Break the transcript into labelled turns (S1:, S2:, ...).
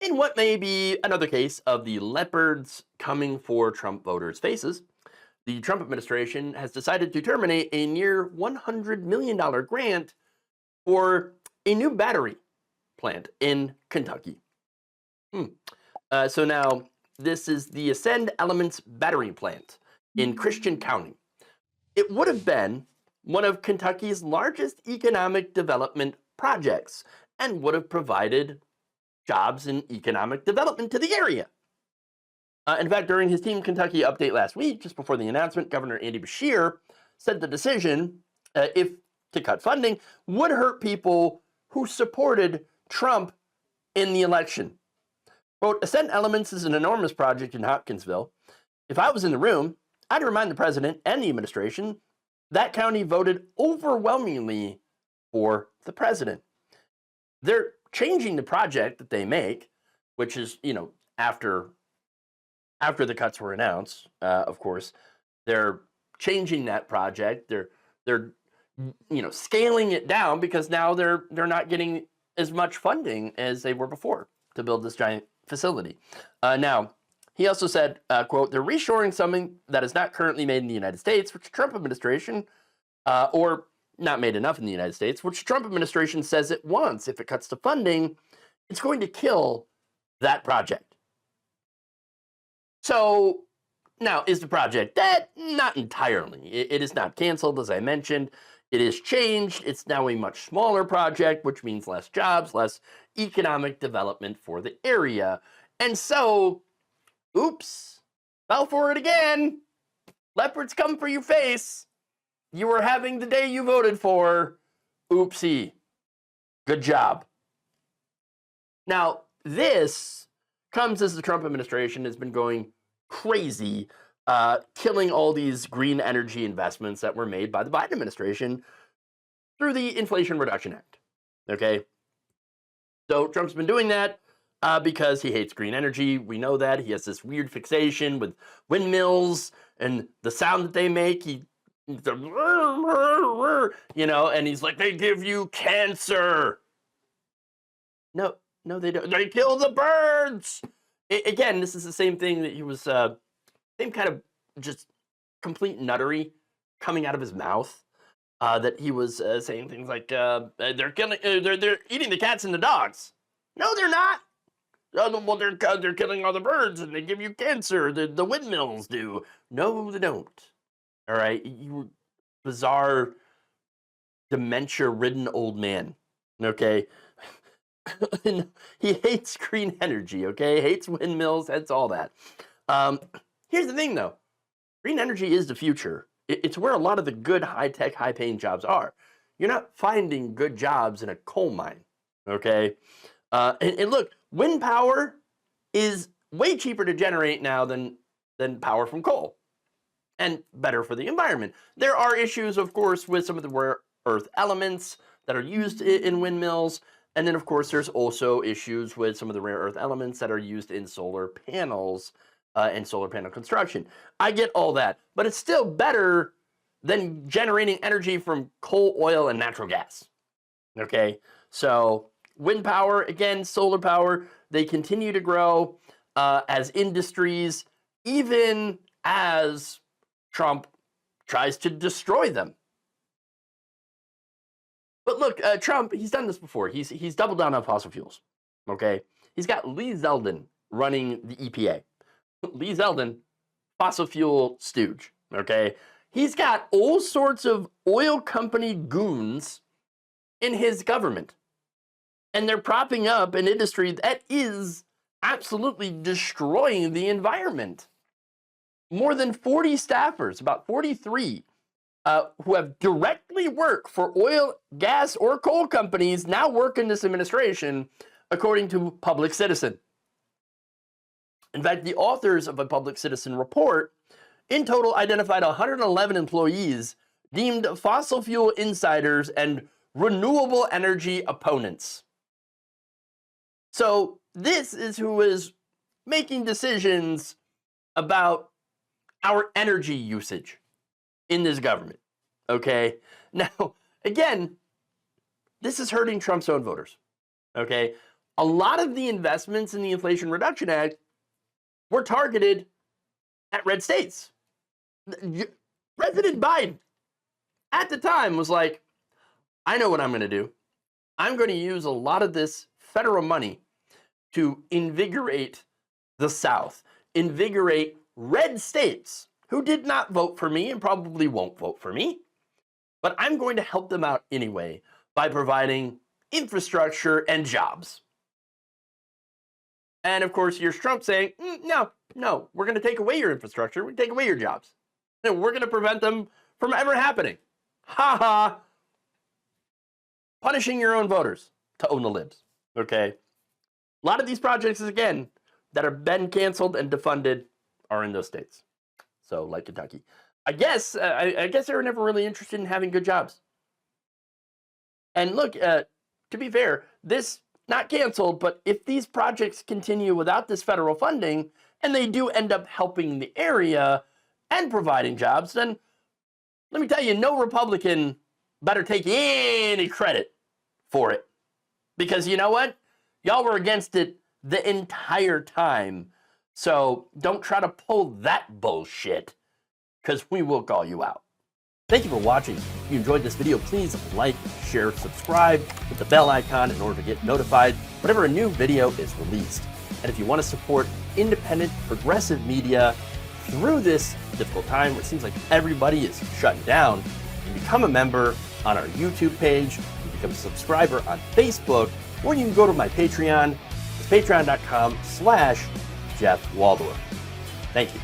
S1: In what may be another case of the leopards coming for Trump voters' faces, the Trump administration has decided to terminate a near $100 million grant for a new battery plant in Kentucky. So now, this is the Ascend Elements battery plant in Christian County. It would have been one of Kentucky's largest economic development projects and would have provided jobs and economic development to the area. In fact, during his Team Kentucky update last week, just before the announcement, Governor Andy Beshear said the decision, if to cut funding, would hurt people who supported Trump in the election. Quote, Ascent Elements is an enormous project in Hopkinsville. If I was in the room, I'd remind the president and the administration that county voted overwhelmingly for the president. They're changing the project that they make, which is, after the cuts were announced, of course, they're changing that project. They're scaling it down because now they're not getting as much funding as they were before to build this giant facility. Now, he also said, quote, they're reshoring something that is not currently made in the United States, which the Trump administration, or not made enough in the United States, which the Trump administration says it wants. If it cuts to funding, it's going to kill that project. So now, is the project dead? Not entirely. It is not canceled, as I mentioned. It is changed. It's now a much smaller project, which means less jobs, less economic development for the area. And so, oops, fell for it again. Leopards come for your face. You were having the day you voted for. Oopsie. Good job. Now, this comes as the Trump administration has been going crazy, killing all these green energy investments that were made by the Biden administration through the Inflation Reduction Act. Okay? So Trump's been doing that because he hates green energy. We know that. He has this weird fixation with windmills and the sound that they make. And he's like, they give you cancer. No, they don't. They kill the birds. Again, this is the same thing that he was, same kind of just complete nuttery coming out of his mouth. That he was saying things like, they're eating the cats and the dogs. No, they're not. Well, they're killing all the birds and they give you cancer. The windmills do. No, they don't. All right, you bizarre, dementia-ridden old man. Okay. He hates green energy, okay? Hates windmills, hates all that. Here's the thing, though. Green energy is the future. It's where a lot of the good, high-tech, high-paying jobs are. You're not finding good jobs in a coal mine, okay? And look, wind power is way cheaper to generate now than power from coal, and better for the environment. There are issues, of course, with some of the rare earth elements that are used in windmills. And then, of course, there's also issues with some of the rare earth elements that are used in solar panels and solar panel construction. I get all that, but it's still better than generating energy from coal, oil, and natural gas. Okay, so wind power, again, solar power, they continue to grow as industries, even as Trump tries to destroy them. But look, Trump, he's done this before. He's doubled down on fossil fuels, okay? He's got Lee Zeldin running the EPA. Lee Zeldin, fossil fuel stooge, okay? He's got all sorts of oil company goons in his government. And they're propping up an industry that is absolutely destroying the environment. More than 40 staffers, about 43, who have directly worked for oil, gas, or coal companies now work in this administration, according to Public Citizen. In fact, the authors of a Public Citizen report in total identified 111 employees deemed fossil fuel insiders and renewable energy opponents. So this is who is making decisions about our energy usage in this government, okay? Now, again, this is hurting Trump's own voters, okay? a lot of the investments in the Inflation Reduction Act were targeted at red states. President Biden at the time was like, I know what I'm going to do. I'm going to use a lot of this federal money to invigorate the South, invigorate red states who did not vote for me and probably won't vote for me. But I'm going to help them out anyway by providing infrastructure and jobs. And of course, here's Trump saying, no, we're going to take away your infrastructure. We take away your jobs. And we're going to prevent them from ever happening. Ha ha. Punishing your own voters to own the libs. Okay. A lot of these projects, again, that have been canceled and defunded are in those states. So, like Kentucky. I guess they were never really interested in having good jobs. And look, to be fair, this not canceled, but if these projects continue without this federal funding and they do end up helping the area and providing jobs, then let me tell you, no Republican better take any credit for it. Because you know what? Y'all were against it the entire time. So don't try to pull that bullshit, because we will call you out. Thank you for watching. If you enjoyed this video, please like, share, subscribe, hit the bell icon in order to get notified whenever a new video is released. And if you want to support independent, progressive media through this difficult time where it seems like everybody is shutting down, you can become a member on our YouTube page, you can become a subscriber on Facebook, or you can go to my Patreon. It's patreon.com/Jeff Waldorf. Thank you.